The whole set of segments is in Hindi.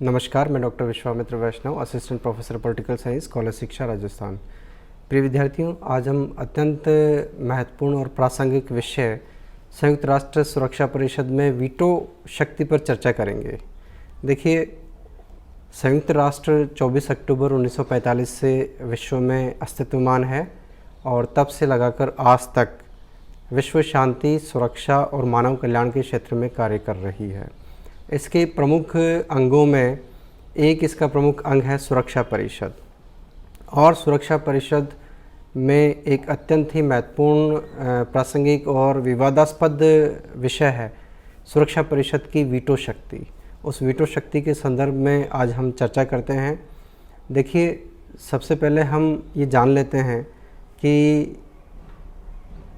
नमस्कार, मैं doctor Vishwamitra Vaishnav, assistant professor political science, college शिक्षा, राजस्थान। प्रिय विद्यार्थियों, आज हम अत्यंत महत्वपूर्ण और प्रासंगिक विषय संयुक्त राष्ट्र सुरक्षा परिषद में वीटो शक्ति पर चर्चा करेंगे। देखिए, संयुक्त राष्ट्र 24 अक्टूबर 1945 से विश्व में अस्तित्वमान है और तब से लगाकर आज तक विश्व शांति, सुरक्षा और मानव कल्याण के क्षेत्र में कार्य कर रही है। इसके प्रमुख अंगों में एक इसका प्रमुख अंग है सुरक्षा परिषद, और सुरक्षा परिषद में एक अत्यंत ही महत्वपूर्ण, प्रासंगिक और विवादास्पद विषय है सुरक्षा परिषद की वीटो शक्ति। उस वीटो शक्ति के संदर्भ में आज हम चर्चा करते हैं। देखिए, सबसे पहले हम ये जान लेते हैं कि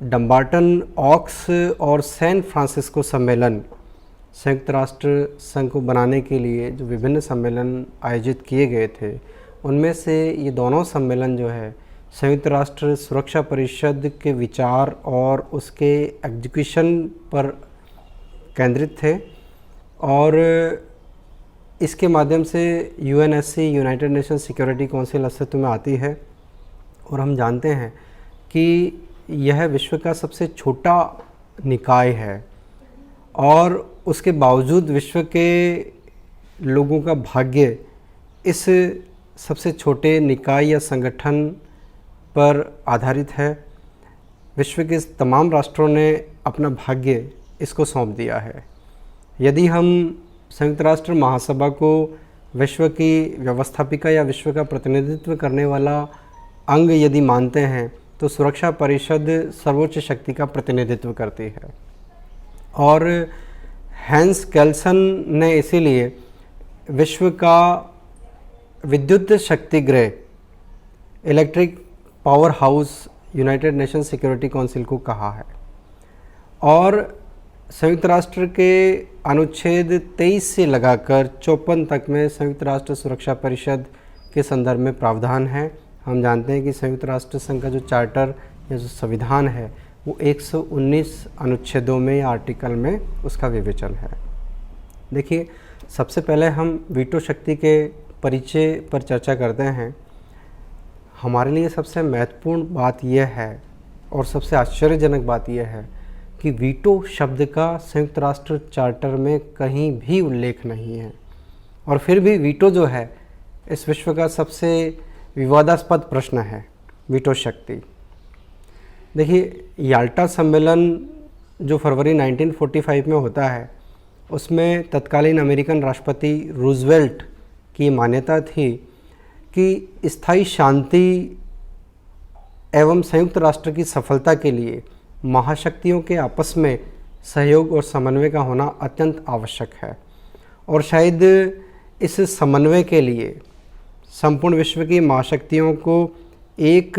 डम्बार्टन, ऑक्स और सैन फ्रांसिस्को सम्मेलन, संयुक्त राष्ट्र संघ को बनाने के लिए जो विभिन्न सम्मेलन आयोजित किए गए थे, उनमें से ये दोनों सम्मेलन जो है संयुक्त राष्ट्र सुरक्षा परिषद के विचार और उसके एग्जीक्यूशन पर केंद्रित थे, और इसके माध्यम से UNSC, United nation security council अस्तित्व में आती है। और हम जानते हैं कि यह विश्व का सबसे छोटा निकाय है, और उसके बावजूद विश्व के लोगों का भाग्य इस सबसे छोटे निकाय या संगठन पर आधारित है। विश्व के तमाम राष्ट्रों ने अपना भाग्य इसको सौंप दिया है। यदि हम संयुक्त राष्ट्र महासभा को विश्व की व्यवस्थापिका या विश्व का प्रतिनिधित्व करने वाला अंग यदि मानते हैं, तो सुरक्षा परिषद सर्वोच्च शक्ति का प्रतिनिधित्व करती है। और हैंस केल्सन ने इसीलिए विश्व का विद्युत शक्तिगृह, electric power house, united nation security council को कहा है। और संयुक्त राष्ट्र के अनुच्छेद 23 से लगाकर 54 तक में संयुक्त राष्ट्र सुरक्षा परिषद के संदर्भ में प्रावधान है। हम जानते हैं कि संयुक्त राष्ट्र संघ का जो चार्टर या जो संविधान है वो 119 अनुच्छेदों में या आर्टिकल में उसका विवेचन है। देखिए, सबसे पहले हम वीटो शक्ति के परिचय पर चर्चा करते हैं। हमारे लिए सबसे महत्वपूर्ण बात यह है और सबसे आश्चर्यजनक बात यह है कि वीटो शब्द का संयुक्त राष्ट्र चार्टर में कहीं भी उल्लेख नहीं है, और फिर भी वीटो जो है इस विश्व का सबसे विवादास्पद प्रश्न है, वीटो शक्ति। देखिए, याल्टा सम्मेलन जो फरवरी 1945 में होता है, उसमें तत्कालीन अमेरिकन राष्ट्रपति रूजवेल्ट की मान्यता थी कि स्थायी शांति एवं संयुक्त राष्ट्र की सफलता के लिए महाशक्तियों के आपस में सहयोग और समन्वय का होना अत्यंत आवश्यक है। और शायद इस समन्वय के लिए संपूर्ण विश्व की महाशक्तियों को एक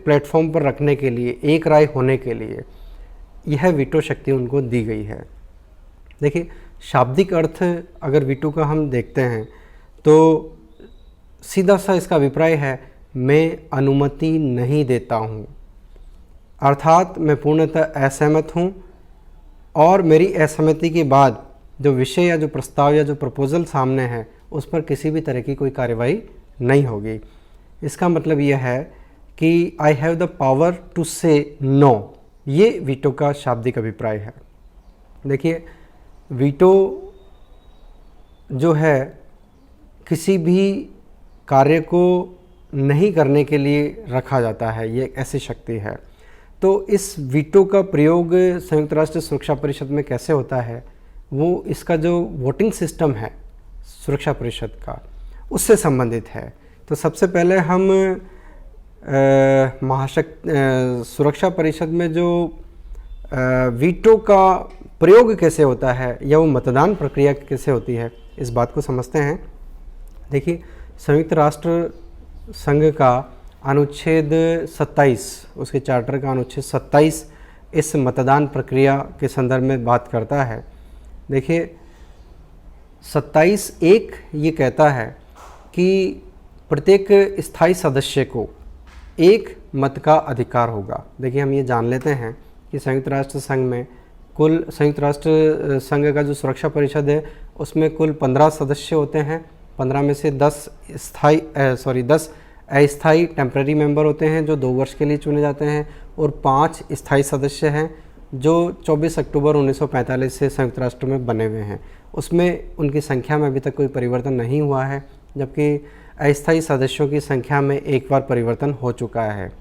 प्लेटफॉर्म पर रखने के लिए, एक राय होने के लिए यह वीटो शक्ति उनको दी गई है। देखिए, शाब्दिक अर्थ अगर वीटो का हम देखते हैं तो सीधा सा इसका अभिप्राय है, मैं अनुमति नहीं देता हूँ, अर्थात मैं पूर्णतः असहमत हूँ, और मेरी असहमति के बाद जो विषय या जो प्रस्ताव या जो प्रपोज़ल सामने है उस पर किसी भी तरह की कोई कार्रवाई नहीं होगी। इसका मतलब यह है कि I have the power to say no, ये वीटो का शाब्दिक अभिप्राय है। देखिए, वीटो जो है किसी भी कार्य को नहीं करने के लिए रखा जाता है, ये एक ऐसी शक्ति है। तो इस वीटो का प्रयोग संयुक्त राष्ट्र सुरक्षा परिषद में कैसे होता है, वो इसका जो वोटिंग सिस्टम है सुरक्षा परिषद का, उससे संबंधित है। तो सबसे पहले हम सुरक्षा परिषद में जो वीटो का प्रयोग कैसे होता है या वो मतदान प्रक्रिया कैसे होती है, इस बात को समझते हैं। देखिए, संयुक्त राष्ट्र संघ का अनुच्छेद 27, उसके चार्टर का अनुच्छेद 27 इस मतदान प्रक्रिया के संदर्भ में बात करता है। देखिए, 27(1) ये कहता है कि प्रत्येक स्थायी सदस्य को एक मत का अधिकार होगा। देखिए, हम ये जान लेते हैं कि संयुक्त राष्ट्र संघ में कुल, संयुक्त राष्ट्र संघ का जो सुरक्षा परिषद है उसमें कुल 15 सदस्य होते हैं, 15 में से 10 अस्थाई टेम्पररी मेंबर होते हैं जो 2 वर्ष के लिए चुने जाते हैं, और 5 स्थायी सदस्य हैं जो 24 अक्टूबर 1945 से संयुक्त राष्ट्र में बने हुए हैं। उसमें उनकी संख्या में अभी तक कोई परिवर्तन नहीं हुआ है, जबकि अस्थायी सदस्यों की संख्या में एक बार परिवर्तन हो चुका है।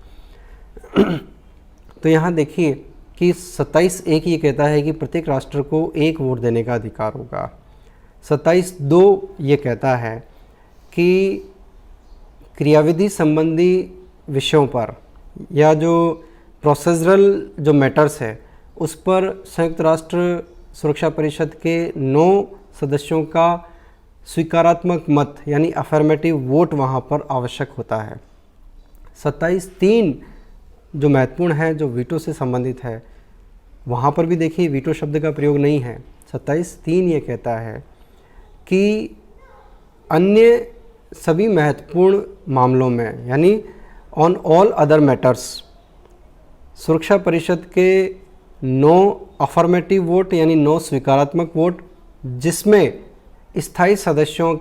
तो यहाँ देखिए कि 27(1) ये कहता है कि प्रत्येक राष्ट्र को 1 वोट देने का अधिकार होगा। 27(2) ये कहता है कि क्रियाविधि संबंधी विषयों पर या जो प्रोसेसरल जो मैटर्स है उस पर संयुक्त राष्ट्र सुरक्षा परिषद के 9 सदस्यों का स्वीकारात्मक मत यानी अफर्मेटिव वोट वहाँ पर आवश्यक होता है। 27(3) जो महत्वपूर्ण है, जो वीटो से संबंधित है, वहाँ पर भी देखिए वीटो शब्द का प्रयोग नहीं है। 27(3) ये कहता है कि अन्य सभी महत्वपूर्ण मामलों में यानी ऑन ऑल अदर मैटर्स सुरक्षा परिषद के 9 अफर्मेटिव वोट यानी 9 स्वीकारात्मक वोट, जिसमें स्थायी सदस्यों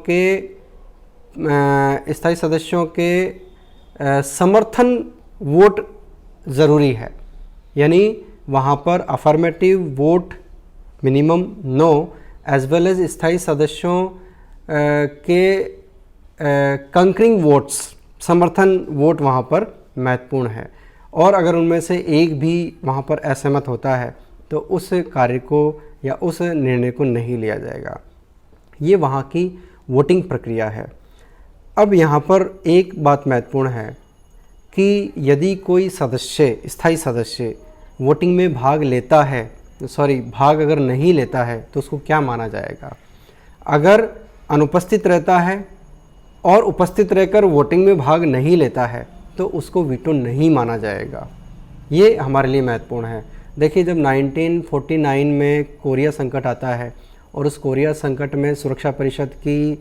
के समर्थन वोट ज़रूरी है। यानी वहाँ पर affirmative vote minimum 9 as well as स्थायी सदस्यों के कंकरिंग वोट्स समर्थन वोट वहाँ पर महत्वपूर्ण है, और अगर उनमें से एक भी वहाँ पर असहमत होता है तो उस कार्य को या उस निर्णय को नहीं लिया जाएगा। ये वहाँ की वोटिंग प्रक्रिया है। अब यहाँ पर एक बात महत्वपूर्ण है कि यदि कोई स्थायी सदस्य वोटिंग में भाग लेता है, भाग अगर नहीं लेता है तो उसको क्या माना जाएगा। अगर अनुपस्थित रहता है और उपस्थित रहकर वोटिंग में भाग नहीं लेता है तो उसको वीटो नहीं माना जाएगा। ये हमारे लिए महत्वपूर्ण है। देखिए, जब 1949 में कोरिया संकट आता है और उस कोरिया संकट में सुरक्षा परिषद की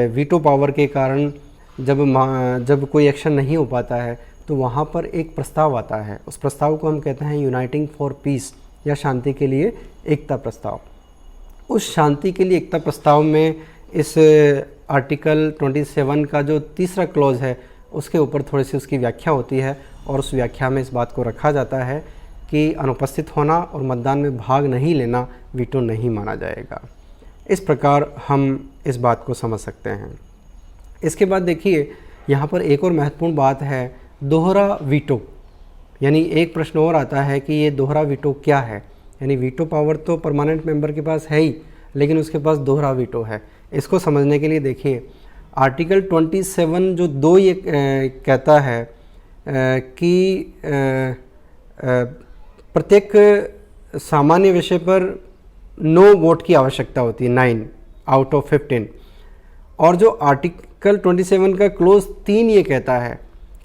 वीटो पावर के कारण जब कोई एक्शन नहीं हो पाता है तो वहाँ पर एक प्रस्ताव आता है। उस प्रस्ताव को हम कहते हैं यूनाइटिंग फॉर पीस या शांति के लिए एकता प्रस्ताव। उस शांति के लिए एकता प्रस्ताव में इस आर्टिकल 27 का जो तीसरा क्लॉज है उसके ऊपर थोड़ी सी उसकी व्याख्या होती है, और उस व्याख्या में इस बात को रखा जाता है कि अनुपस्थित होना और मतदान में भाग नहीं लेना वीटो नहीं माना जाएगा। इस प्रकार हम इस बात को समझ सकते हैं। इसके बाद देखिए यहाँ पर एक और महत्वपूर्ण बात है, दोहरा वीटो। यानी एक प्रश्न और आता है कि ये दोहरा वीटो क्या है। यानी वीटो पावर तो परमानेंट मेंबर के पास है ही, लेकिन उसके पास दोहरा वीटो है। इसको समझने के लिए देखिए आर्टिकल 27 जो 2 ये कहता है कि प्रत्येक सामान्य विषय पर 9 वोट की आवश्यकता होती है, 9 आउट ऑफ 15। और जो आर्टिकल 27 का क्लोज 3 ये कहता है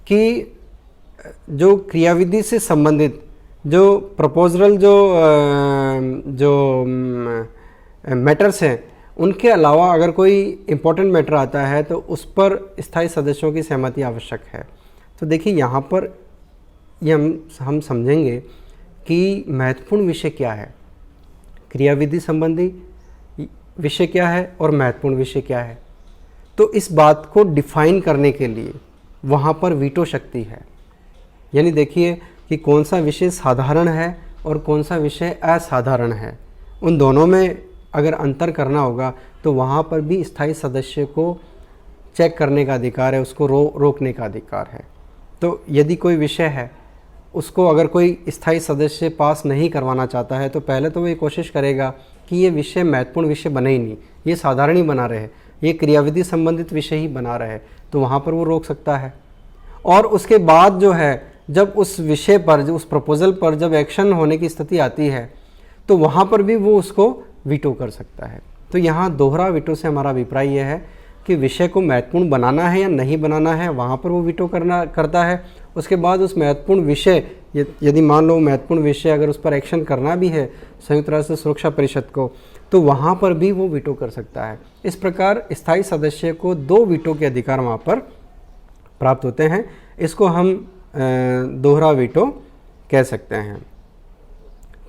कि जो क्रियाविधि से संबंधित जो प्रपोजरल जो मैटर्स हैं उनके अलावा अगर कोई इम्पोर्टेंट मैटर आता है तो उस पर स्थायी सदस्यों की सहमति आवश्यक है। तो देखिए यहाँ पर ये हम समझेंगे कि महत्वपूर्ण विषय क्या है, क्रियाविधि संबंधी विषय क्या है और महत्वपूर्ण विषय क्या है। तो इस बात को डिफाइन करने के लिए वहाँ पर वीटो शक्ति है। यानी देखिए कि कौन सा विषय साधारण है और कौन सा विषय असाधारण है। उन दोनों में अगर अंतर करना होगा तो वहाँ पर भी स्थायी सदस्य को चेक करने का अधिकार है, उसको रोकने का अधिकार है। तो यदि कोई विषय है उसको अगर कोई स्थायी सदस्य पास नहीं करवाना चाहता है तो पहले तो वो ये कोशिश करेगा कि ये विषय महत्वपूर्ण विषय बने ही नहीं, ये साधारण ही बना रहे, ये क्रियाविधि संबंधित विषय ही बना रहे, तो वहाँ पर वो रोक सकता है। और उसके बाद जो है जब उस विषय पर, जो उस प्रपोजल पर जब एक्शन होने की स्थिति आती है तो वहाँ पर भी वो उसको वीटो कर सकता है। तो यहाँ दोहरा वीटो से हमारा अभिप्राय यह है कि विषय को महत्वपूर्ण बनाना है या नहीं बनाना है, वहाँ पर वो वीटो करता है। उसके बाद उस महत्वपूर्ण विषय, यदि मान लो महत्वपूर्ण विषय अगर उस पर एक्शन करना भी है संयुक्त राष्ट्र सुरक्षा परिषद को, तो वहाँ पर भी वो वीटो कर सकता है। इस प्रकार स्थायी सदस्य को 2 वीटो के अधिकार वहाँ पर प्राप्त होते हैं। इसको हम दोहरा वीटो कह सकते हैं।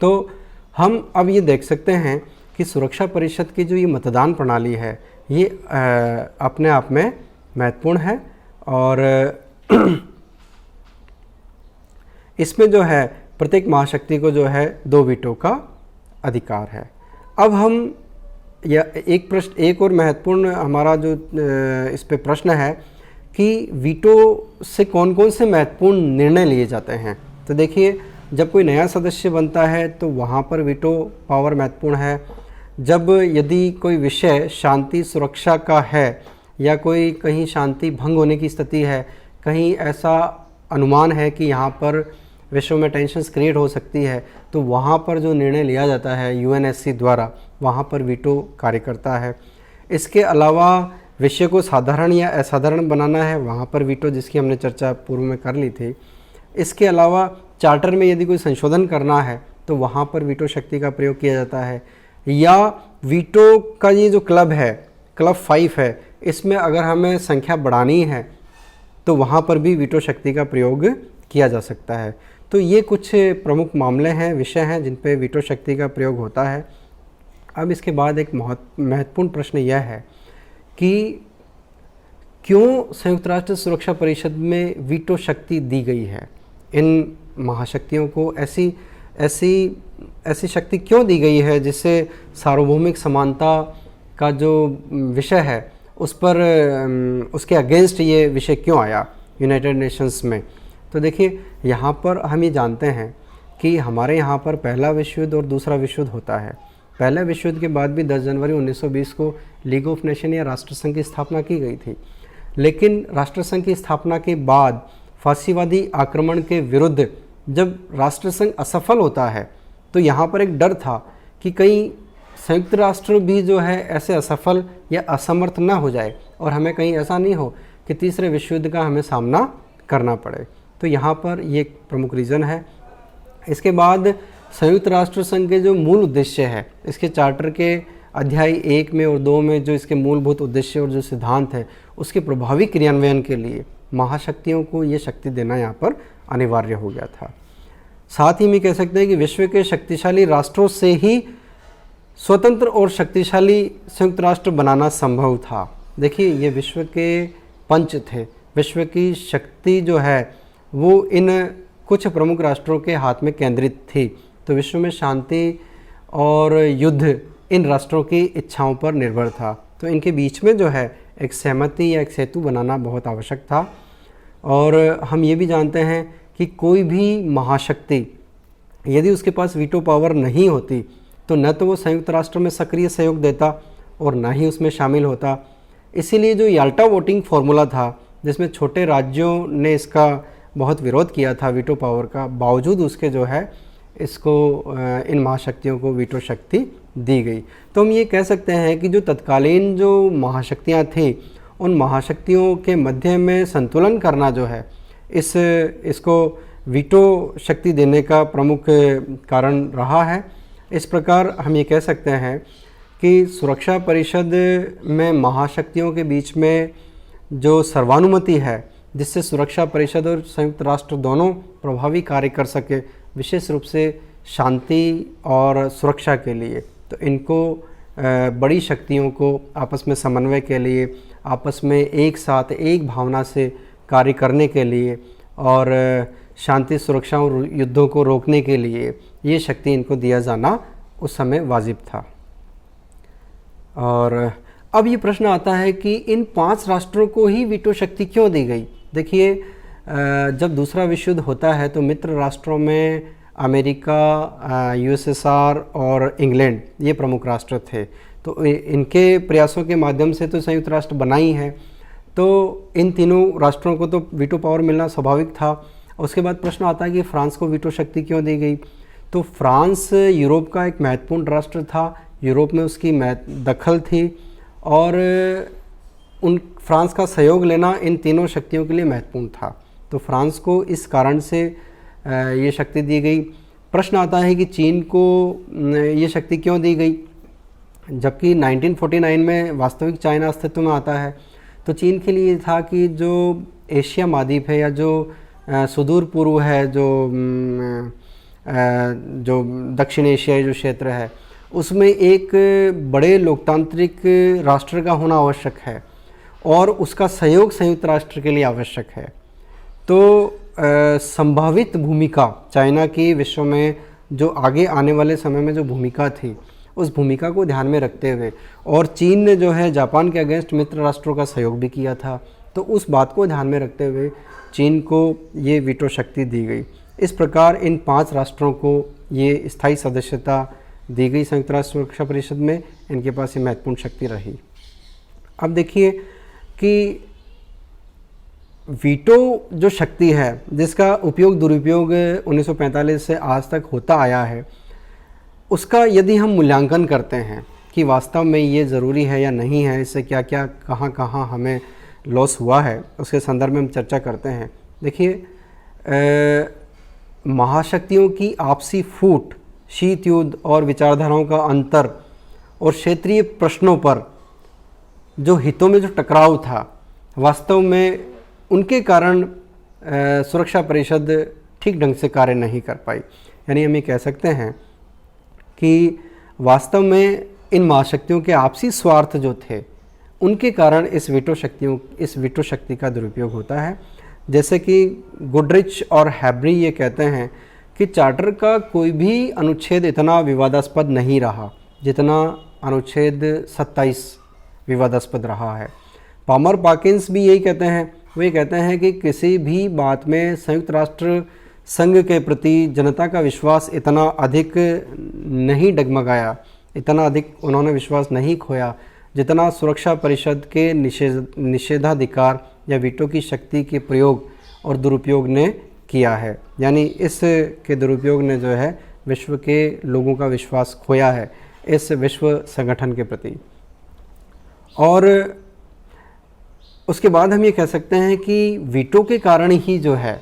तो हम अब ये देख सकते हैं कि सुरक्षा परिषद की जो ये मतदान प्रणाली है ये अपने आप में महत्वपूर्ण है। और इसमें जो है प्रत्येक महाशक्ति को जो है 2 वीटो का अधिकार है। अब हम एक और महत्वपूर्ण हमारा जो इस पे प्रश्न है कि वीटो से कौन कौन से महत्वपूर्ण निर्णय लिए जाते हैं। तो देखिए, जब कोई नया सदस्य बनता है तो वहाँ पर वीटो पावर महत्वपूर्ण है। जब यदि कोई विषय शांति सुरक्षा का है या कोई कहीं शांति भंग होने की स्थिति है, कहीं ऐसा अनुमान है कि यहाँ पर विश्व में टेंशन्स क्रिएट हो सकती है, तो वहाँ पर जो निर्णय लिया जाता है यूएनएससी द्वारा, वहाँ पर वीटो कार्य करता है। इसके अलावा विषय को साधारण या असाधारण बनाना है, वहाँ पर वीटो, जिसकी हमने चर्चा पूर्व में कर ली थी। इसके अलावा चार्टर में यदि कोई संशोधन करना है तो वहाँ पर वीटो शक्ति का प्रयोग किया जाता है। या वीटो का ये जो क्लब है, क्लब 5 है, इसमें अगर हमें संख्या बढ़ानी है तो वहाँ पर भी वीटो शक्ति का प्रयोग किया जा सकता है। तो ये कुछ प्रमुख मामले हैं, विषय हैं जिन पे वीटो शक्ति का प्रयोग होता है। अब इसके बाद एक महत्वपूर्ण प्रश्न यह है कि क्यों संयुक्त राष्ट्र सुरक्षा परिषद में वीटो शक्ति दी गई है। इन महाशक्तियों को ऐसी शक्ति क्यों दी गई है जिससे सार्वभौमिक समानता का जो विषय है उस पर उसके अगेंस्ट ये विषय क्यों आया यूनाइटेड नेशंस में। तो देखिए, यहाँ पर हम ये जानते हैं कि हमारे यहाँ पर पहला विश्व युद्ध और दूसरा विश्व युद्ध होता है। पहले विश्व युद्ध के बाद भी 10 जनवरी 1920 को लीग ऑफ नेशन या राष्ट्रसंघ की स्थापना की गई थी। लेकिन राष्ट्रसंघ की स्थापना के बाद फांसीवादी आक्रमण के विरुद्ध जब राष्ट्रसंघ असफल होता है तो यहाँ पर एक डर था कि कहीं संयुक्त राष्ट्र भी जो है ऐसे असफल या असमर्थ ना हो जाए और हमें कहीं ऐसा नहीं हो कि तीसरे विश्व युद्ध का हमें सामना करना पड़े। तो यहाँ पर ये एक प्रमुख रीज़न है। इसके बाद संयुक्त राष्ट्र संघ के जो मूल उद्देश्य है, इसके चार्टर के अध्याय 1 में और 2 में जो इसके मूलभूत उद्देश्य और जो सिद्धांत हैं, उसके प्रभावी क्रियान्वयन के लिए महाशक्तियों को ये शक्ति देना यहाँ पर अनिवार्य हो गया था। साथ ही में कह सकते हैं कि विश्व के शक्तिशाली राष्ट्रों से ही स्वतंत्र और शक्तिशाली संयुक्त राष्ट्र बनाना संभव था। देखिए, ये विश्व के पंच थे। विश्व की शक्ति जो है वो इन कुछ प्रमुख राष्ट्रों के हाथ में केंद्रित थी। तो विश्व में शांति और युद्ध इन राष्ट्रों की इच्छाओं पर निर्भर था। तो इनके बीच में जो है एक सहमति या एक सेतु बनाना बहुत आवश्यक था। और हम ये भी जानते हैं कि कोई भी महाशक्ति यदि उसके पास वीटो पावर नहीं होती तो न तो वो संयुक्त राष्ट्र में सक्रिय सहयोग देता और न ही उसमें शामिल होता। इसीलिए जो याल्टा वोटिंग फार्मूला था, जिसमें छोटे राज्यों ने इसका बहुत विरोध किया था वीटो पावर का, बावजूद उसके जो है इसको इन महाशक्तियों को वीटो शक्ति दी गई। तो हम ये कह सकते हैं कि जो तत्कालीन जो महाशक्तियाँ थी, उन महाशक्तियों के मध्य में संतुलन करना जो है इसको वीटो शक्ति देने का प्रमुख कारण रहा है। इस प्रकार हम ये कह सकते हैं कि सुरक्षा परिषद में महाशक्तियों के बीच में जो सर्वानुमति है, जिससे सुरक्षा परिषद और संयुक्त राष्ट्र दोनों प्रभावी कार्य कर सके, विशेष रूप से शांति और सुरक्षा के लिए, तो इनको बड़ी शक्तियों को आपस में समन्वय के लिए, आपस में एक साथ एक भावना से कार्य करने के लिए और शांति सुरक्षा और युद्धों को रोकने के लिए ये शक्ति इनको दिया जाना उस समय वाजिब था। और अब ये प्रश्न आता है कि इन 5 राष्ट्रों को ही वीटो शक्ति क्यों दी गई। देखिए, जब दूसरा विश्व युद्ध होता है तो मित्र राष्ट्रों में अमेरिका, यूएसएसआर और इंग्लैंड ये प्रमुख राष्ट्र थे। तो इनके प्रयासों के माध्यम से तो संयुक्त राष्ट्र बना ही है। तो इन तीनों राष्ट्रों को तो वीटो पावर मिलना स्वाभाविक था। उसके बाद प्रश्न आता है कि फ्रांस को वीटो शक्ति क्यों दी गई। तो फ्रांस यूरोप का एक महत्वपूर्ण राष्ट्र था, यूरोप में उसकी दखल थी और फ्रांस का सहयोग लेना इन तीनों शक्तियों के लिए महत्वपूर्ण था। तो फ्रांस को इस कारण से ये शक्ति दी गई। प्रश्न आता है कि चीन को ये शक्ति क्यों दी गई, जबकि 1949 में वास्तविक चाइना अस्तित्व में आता है। तो चीन के लिए था कि जो एशिया महाद्वीप है या जो सुदूर पूर्व है, जो दक्षिण एशियाई जो क्षेत्र है, उसमें एक बड़े लोकतांत्रिक राष्ट्र का होना आवश्यक है और उसका सहयोग संयुक्त राष्ट्र के लिए आवश्यक है। तो संभावित भूमिका चाइना की विश्व में जो आगे आने वाले समय में जो भूमिका थी, उस भूमिका को ध्यान में रखते हुए, और चीन ने जो है जापान के अगेंस्ट मित्र राष्ट्रों का सहयोग भी किया था, तो उस बात को ध्यान में रखते हुए चीन को ये वीटो शक्ति दी गई। इस प्रकार इन 5 राष्ट्रों को ये स्थायी सदस्यता दी गई संयुक्त राष्ट्र सुरक्षा परिषद में। इनके पास ये महत्वपूर्ण शक्ति रही। अब देखिए कि वीटो जो शक्ति है, जिसका उपयोग दुरुपयोग 1945 से आज तक होता आया है, उसका यदि हम मूल्यांकन करते हैं कि वास्तव में ये ज़रूरी है या नहीं है, इससे क्या क्या कहाँ कहाँ हमें लॉस हुआ है, उसके संदर्भ में हम चर्चा करते हैं। देखिए, महाशक्तियों की आपसी फूट, शीत युद्ध और विचारधाराओं का अंतर और क्षेत्रीय प्रश्नों पर जो हितों में जो टकराव था, वास्तव में उनके कारण सुरक्षा परिषद ठीक ढंग से कार्य नहीं कर पाई। यानी हम ये कह सकते हैं कि वास्तव में इन महाशक्तियों के आपसी स्वार्थ जो थे, उनके कारण इस वीटो शक्ति का दुरुपयोग होता है। जैसे कि गुडरिच और हैब्री ये कहते हैं कि चार्टर का कोई भी अनुच्छेद इतना विवादास्पद नहीं रहा जितना अनुच्छेद 27 विवादास्पद रहा है। पामर पाकिन्स भी यही कहते हैं। वो ये कहते हैं कि किसी भी बात में संयुक्त राष्ट्र संघ के प्रति जनता का विश्वास इतना अधिक नहीं डगमगाया, इतना अधिक उन्होंने विश्वास नहीं खोया जितना सुरक्षा परिषद के निषेधाधिकार या वीटो की शक्ति के प्रयोग और दुरुपयोग ने किया है। यानी इस के दुरुपयोग ने जो है विश्व के लोगों का विश्वास खोया है इस विश्व संगठन के प्रति। और उसके बाद हम ये कह सकते हैं कि वीटो के कारण ही जो है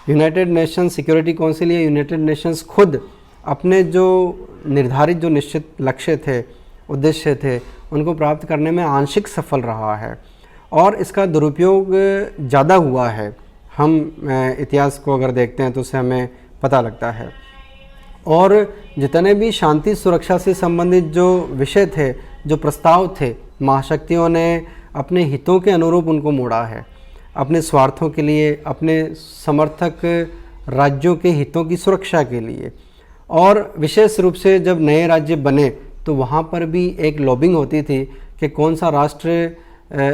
यूनाइटेड नेशंस सिक्योरिटी काउंसिल या यूनाइटेड नेशंस खुद अपने जो निर्धारित जो निश्चित लक्ष्य थे, उद्देश्य थे, उनको प्राप्त करने में आंशिक सफल रहा है और इसका दुरुपयोग ज़्यादा हुआ है। हम इतिहास को अगर देखते हैं तो उससे हमें पता लगता है। और जितने भी शांति सुरक्षा से संबंधित जो विषय थे, जो प्रस्ताव थे, महाशक्तियों ने अपने हितों के अनुरूप उनको मोड़ा है, अपने स्वार्थों के लिए, अपने समर्थक राज्यों के हितों की सुरक्षा के लिए। और विशेष रूप से जब नए राज्य बने तो वहाँ पर भी एक लॉबिंग होती थी कि कौन सा राष्ट्र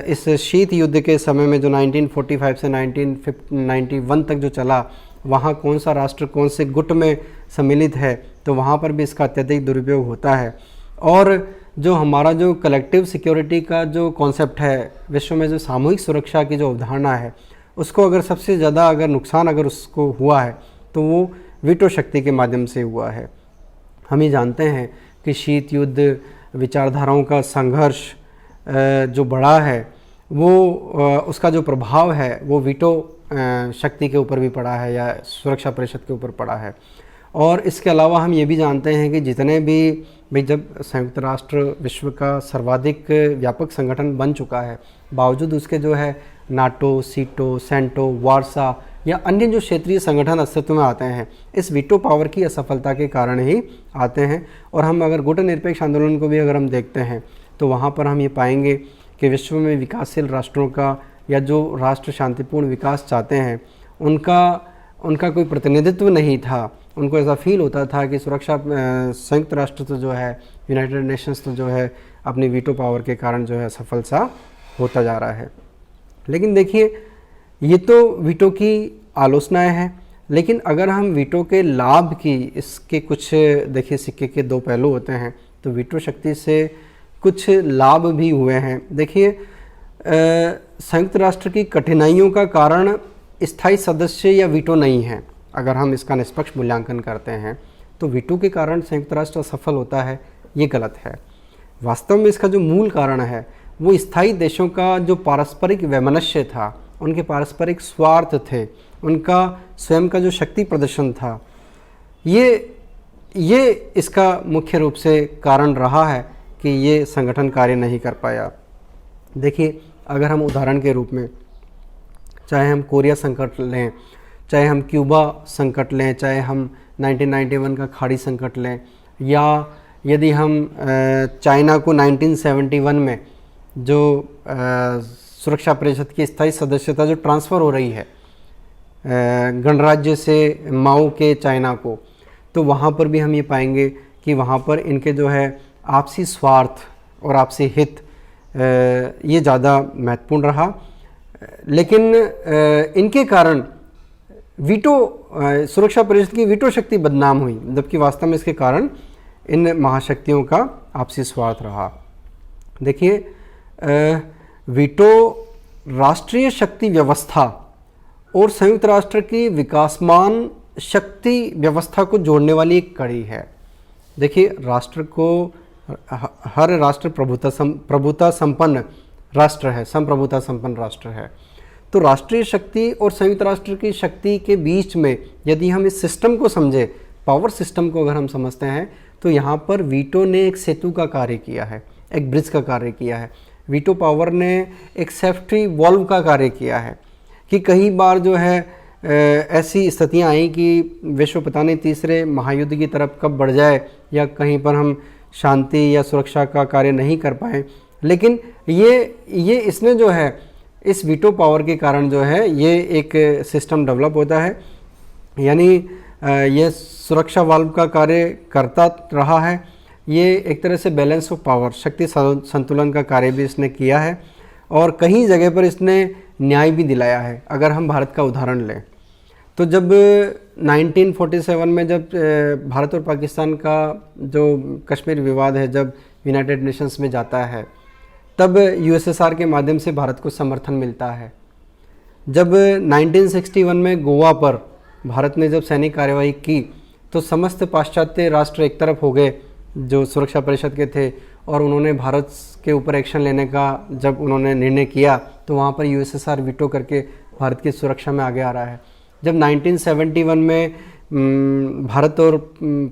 इस शीत युद्ध के समय में जो 1945 से 1991 तक जो चला, वहाँ कौन सा राष्ट्र कौन से गुट में सम्मिलित है, तो वहाँ पर भी इसका अत्यधिक दुरुपयोग होता है। और जो हमारा जो कलेक्टिव सिक्योरिटी का जो कॉन्सेप्ट है, विश्व में जो सामूहिक सुरक्षा की जो अवधारणा है, उसको अगर सबसे ज़्यादा अगर नुकसान अगर उसको हुआ है तो वो वीटो शक्ति के माध्यम से हुआ है। हम ये जानते हैं कि शीत युद्ध, विचारधाराओं का संघर्ष जो बढ़ा है, वो उसका जो प्रभाव है वो वीटो शक्ति के ऊपर भी पड़ा है या सुरक्षा परिषद के ऊपर पड़ा है। और इसके अलावा हम ये भी जानते हैं कि जितने भी भाई जब संयुक्त राष्ट्र विश्व का सर्वाधिक व्यापक संगठन बन चुका है, बावजूद उसके जो है नाटो, सीटो, सेंटो, वारसा या अन्य जो क्षेत्रीय संगठन अस्तित्व में आते हैं, इस वीटो पावर की असफलता के कारण ही आते हैं। और हम अगर गुटनिरपेक्ष आंदोलन को भी अगर हम देखते हैं तो वहाँ पर हम ये पाएंगे कि विश्व में विकासशील राष्ट्रों का या जो राष्ट्र शांतिपूर्ण विकास चाहते हैं, उनका कोई प्रतिनिधित्व नहीं था। उनको ऐसा फील होता था कि सुरक्षा संयुक्त राष्ट्र तो जो है, यूनाइटेड नेशंस तो जो है अपनी वीटो पावर के कारण जो है सफल सा होता जा रहा है। लेकिन देखिए, ये तो वीटो की आलोचनाएं हैं, लेकिन अगर हम वीटो के लाभ की, इसके कुछ देखिए सिक्के के 2 पहलू होते हैं, तो वीटो शक्ति से कुछ लाभ भी हुए हैं। देखिए, संयुक्त राष्ट्र की कठिनाइयों का कारण स्थायी सदस्य या वीटो नहीं है। अगर हम इसका निष्पक्ष मूल्यांकन करते हैं तो वीटो के कारण संयुक्त राष्ट्र असफल होता है, ये गलत है। वास्तव में इसका जो मूल कारण है वो स्थायी देशों का जो पारस्परिक वैमनस्य था, उनके पारस्परिक स्वार्थ थे, उनका स्वयं का जो शक्ति प्रदर्शन था, ये इसका मुख्य रूप से कारण रहा है कि ये संगठन कार्य नहीं कर पाया। देखिए, अगर हम उदाहरण के रूप में चाहे हम कोरिया संकट लें, चाहे हम क्यूबा संकट लें, चाहे हम 1991 का खाड़ी संकट लें, या यदि हम चाइना को 1971 में जो सुरक्षा परिषद की स्थायी सदस्यता जो ट्रांसफ़र हो रही है गणराज्य से माओ के चाइना को, तो वहाँ पर भी हम ये पाएंगे कि वहाँ पर इनके जो है आपसी स्वार्थ और आपसी हित ये ज़्यादा महत्वपूर्ण रहा। लेकिन इनके कारण वीटो सुरक्षा परिषद की वीटो शक्ति बदनाम हुई, जबकि वास्तव में इसके कारण इन महाशक्तियों का आपसी स्वार्थ रहा। देखिए, वीटो राष्ट्रीय शक्ति व्यवस्था और संयुक्त राष्ट्र की विकासमान शक्ति व्यवस्था को जोड़ने वाली एक कड़ी है। देखिए, राष्ट्र को हर राष्ट्र प्रभुता संपन्न राष्ट्र है, संप्रभुता संपन्न राष्ट्र है। तो राष्ट्रीय शक्ति और संयुक्त राष्ट्र की शक्ति के बीच में यदि हम इस सिस्टम को समझे, पावर सिस्टम को अगर हम समझते हैं, तो यहाँ पर वीटो ने एक सेतु का कार्य किया है, एक ब्रिज का कार्य किया है। वीटो पावर ने एक सेफ्टी वॉल्व का कार्य किया है कि कई बार जो है ऐसी स्थितियाँ आई कि विश्व पता नहीं तीसरे महायुद्ध की तरफ कब बढ़ जाए या कहीं पर हम शांति या सुरक्षा का कार्य नहीं कर पाए। लेकिन ये इसने जो है इस वीटो पावर के कारण जो है ये एक सिस्टम डेवलप होता है, यानी ये सुरक्षा वाल्व का कार्य करता रहा है। ये एक तरह से बैलेंस ऑफ पावर, शक्ति संतुलन का कार्य भी इसने किया है और कई जगह पर इसने न्याय भी दिलाया है। अगर हम भारत का उदाहरण लें तो जब 1947 में जब भारत और पाकिस्तान का जो कश्मीर विवाद है जब यूनाइटेड नेशंस में जाता है, तब यूएसएसआर के माध्यम से भारत को समर्थन मिलता है। जब 1961 में गोवा पर भारत ने जब सैनिक कार्यवाही की तो समस्त पाश्चात्य राष्ट्र एक तरफ हो गए जो सुरक्षा परिषद के थे और उन्होंने भारत के ऊपर एक्शन लेने का जब उन्होंने निर्णय किया तो वहाँ पर यूएसएसआर वीटो करके भारत की सुरक्षा में आगे आ रहा है। जब 1971 में भारत और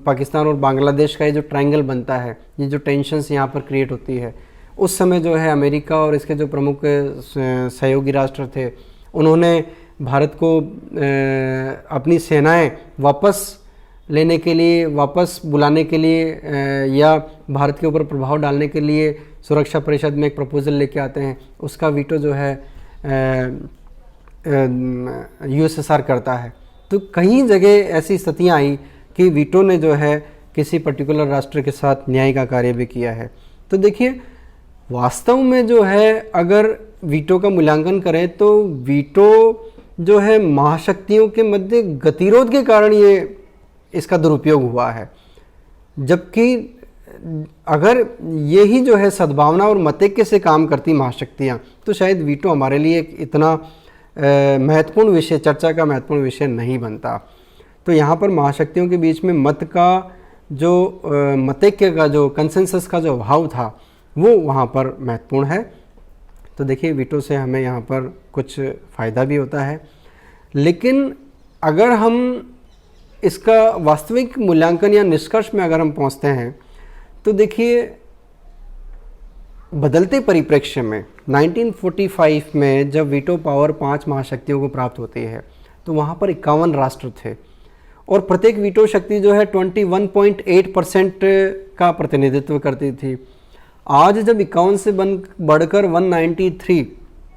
पाकिस्तान और बांग्लादेश का ये जो ट्रायंगल बनता है, ये जो टेंशन्स यहाँ पर क्रिएट होती है, उस समय जो है अमेरिका और इसके जो प्रमुख सहयोगी राष्ट्र थे उन्होंने भारत को अपनी सेनाएं वापस लेने के लिए, वापस बुलाने के लिए या भारत के ऊपर प्रभाव डालने के लिए सुरक्षा परिषद में एक प्रपोजल लेके आते हैं। उसका वीटो जो है यूएसएसआर करता है। तो कई जगह ऐसी स्थितियां आई कि वीटो ने जो है किसी पर्टिकुलर राष्ट्र के साथ न्याय का कार्य भी किया है। तो देखिए, वास्तव में जो है अगर वीटो का मूल्यांकन करें तो वीटो जो है महाशक्तियों के मध्य गतिरोध के कारण ये इसका दुरुपयोग हुआ है। जबकि अगर यही जो है सद्भावना और मतैक्य से काम करती महाशक्तियाँ तो शायद वीटो हमारे लिए एक इतना महत्वपूर्ण विषय, चर्चा का महत्वपूर्ण विषय नहीं बनता। तो यहाँ पर महाशक्तियों के बीच में मत का जो मतैक्य का जो कंसेंसस का जो अभाव था वो वहाँ पर महत्वपूर्ण है। तो देखिए, वीटो से हमें यहाँ पर कुछ फ़ायदा भी होता है, लेकिन अगर हम इसका वास्तविक मूल्यांकन या निष्कर्ष में अगर हम पहुँचते हैं तो देखिए, बदलते परिप्रेक्ष्य में 1945 में जब वीटो पावर 5 महाशक्तियों को प्राप्त होती है तो वहाँ पर 51 राष्ट्र थे और प्रत्येक वीटो शक्ति जो है 21.8% का प्रतिनिधित्व करती थी। आज जब 51 से बढ़कर 193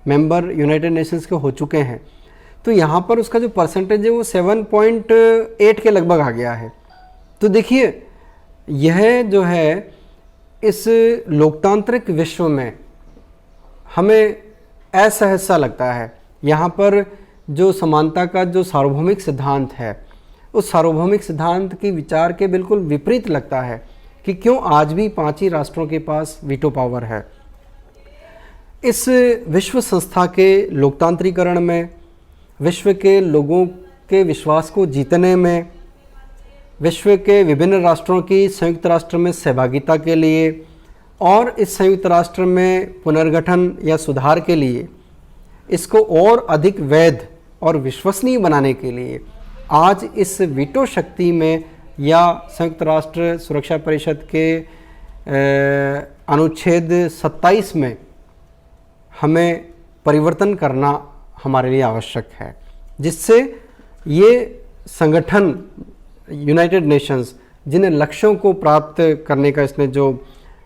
मेंबर यूनाइटेड नेशंस के हो चुके हैं तो यहाँ पर उसका जो परसेंटेज है वो 7.8 के लगभग आ गया है। तो देखिए, यह जो है इस लोकतांत्रिक विश्व में हमें असहज सा लगता है। यहाँ पर जो समानता का जो सार्वभौमिक सिद्धांत है उस सार्वभौमिक सिद्धांत की विचार के बिल्कुल विपरीत लगता है कि क्यों आज भी 5 ही राष्ट्रों के पास वीटो पावर है। इस विश्व संस्था के लोकतांत्रिकरण में, विश्व के लोगों के विश्वास को जीतने में, विश्व के विभिन्न राष्ट्रों की संयुक्त राष्ट्र में सहभागिता के लिए और इस संयुक्त राष्ट्र में पुनर्गठन या सुधार के लिए, इसको और अधिक वैध और विश्वसनीय बनाने के लिए आज इस वीटो शक्ति में या संयुक्त राष्ट्र सुरक्षा परिषद के अनुच्छेद 27 में हमें परिवर्तन करना हमारे लिए आवश्यक है, जिससे ये संगठन यूनाइटेड नेशंस जिन लक्ष्यों को प्राप्त करने का इसने जो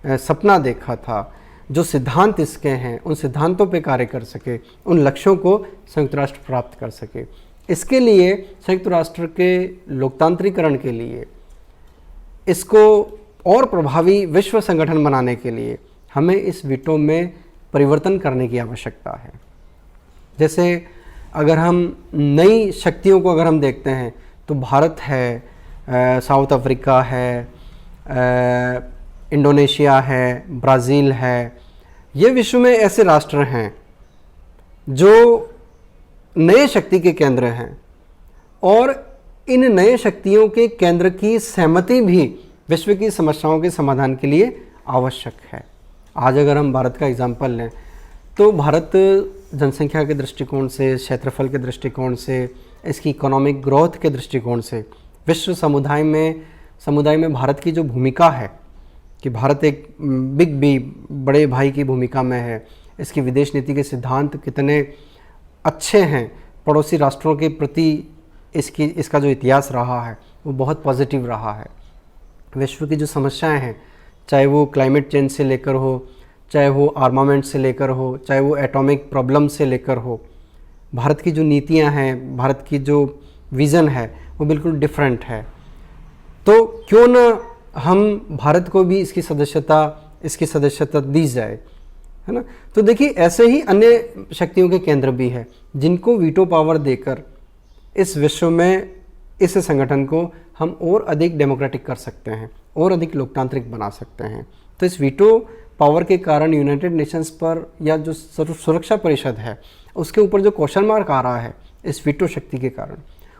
सपना देखा था, जो सिद्धांत इसके हैं, उन सिद्धांतों पे कार्य कर सके, उन लक्ष्यों को संयुक्त राष्ट्र प्राप्त कर सके। इसके लिए संयुक्त राष्ट्र के लोकतांत्रिकरण के लिए, इसको और प्रभावी विश्व संगठन बनाने के लिए हमें इस वीटो में परिवर्तन करने की आवश्यकता है। जैसे अगर हम नई शक्तियों को अगर हम देखते हैं तो भारत है, साउथ अफ्रीका है, इंडोनेशिया है, ब्राज़ील है, ये विश्व में ऐसे राष्ट्र हैं जो नए शक्ति के केंद्र हैं और इन नए शक्तियों के केंद्र की सहमति भी विश्व की समस्याओं के समाधान के लिए आवश्यक है। आज अगर हम भारत का एग्जाम्पल लें तो भारत जनसंख्या के दृष्टिकोण से, क्षेत्रफल के दृष्टिकोण से, इसकी इकोनॉमिक ग्रोथ के दृष्टिकोण से विश्व समुदाय में भारत की जो भूमिका है कि भारत एक बिग बी, बड़े भाई की भूमिका में है। इसकी विदेश नीति के सिद्धांत कितने अच्छे हैं, पड़ोसी राष्ट्रों के प्रति इसका जो इतिहास रहा है वो बहुत पॉजिटिव रहा है। विश्व की जो समस्याएं हैं, चाहे वो क्लाइमेट चेंज से लेकर हो, चाहे वो आर्मामेंट से लेकर हो, चाहे वो एटॉमिक प्रॉब्लम से लेकर हो, भारत की जो नीतियां हैं, भारत की जो विज़न है वो बिल्कुल डिफरेंट है। तो क्यों न हम भारत को भी इसकी सदस्यता दी जाए, है ना। तो देखिए ऐसे ही अन्य शक्तियों के केंद्र भी है जिनको वीटो पावर देकर इस विश्व में इस संगठन को हम और अधिक डेमोक्रेटिक कर सकते हैं और अधिक लोकतांत्रिक बना सकते हैं। तो इस वीटो पावर के कारण यूनाइटेड नेशंस पर या जो सुरक्षा परिषद है उसके ऊपर जो क्वेश्चन मार्क आ रहा है इस वीटो शक्ति के कारण,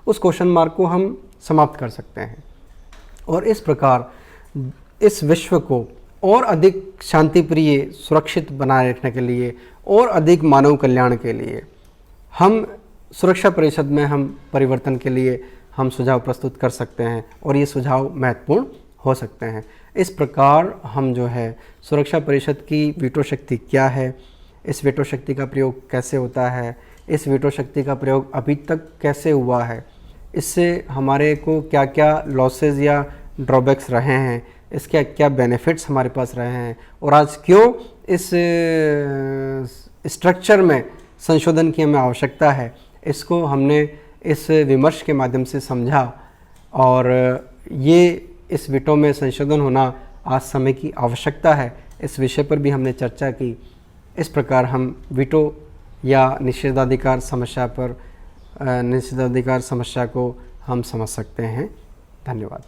उस क्वेश्चन मार्क को हम समाप्त कर सकते हैं और इस प्रकार इस विश्व को और अधिक शांतिप्रिय, सुरक्षित बनाए रखने के लिए और अधिक मानव कल्याण के लिए हम सुरक्षा परिषद में हम परिवर्तन के लिए हम सुझाव प्रस्तुत कर सकते हैं और ये सुझाव महत्वपूर्ण हो सकते हैं। इस प्रकार हम जो है सुरक्षा परिषद की वीटो शक्ति क्या है, इस वीटो शक्ति का प्रयोग कैसे होता है, इस वीटो शक्ति का प्रयोग अभी तक कैसे हुआ है, इससे हमारे को क्या क्या लॉसेस या ड्रॉबैक्स रहे हैं, इसके क्या बेनिफिट्स हमारे पास रहे हैं और आज क्यों इस स्ट्रक्चर में संशोधन की हमें आवश्यकता है, इसको हमने इस विमर्श के माध्यम से समझा और ये इस वीटो में संशोधन होना आज समय की आवश्यकता है, इस विषय पर भी हमने चर्चा की। इस प्रकार हम वीटो या निषेधाधिकार समस्या को हम समझ सकते हैं। धन्यवाद।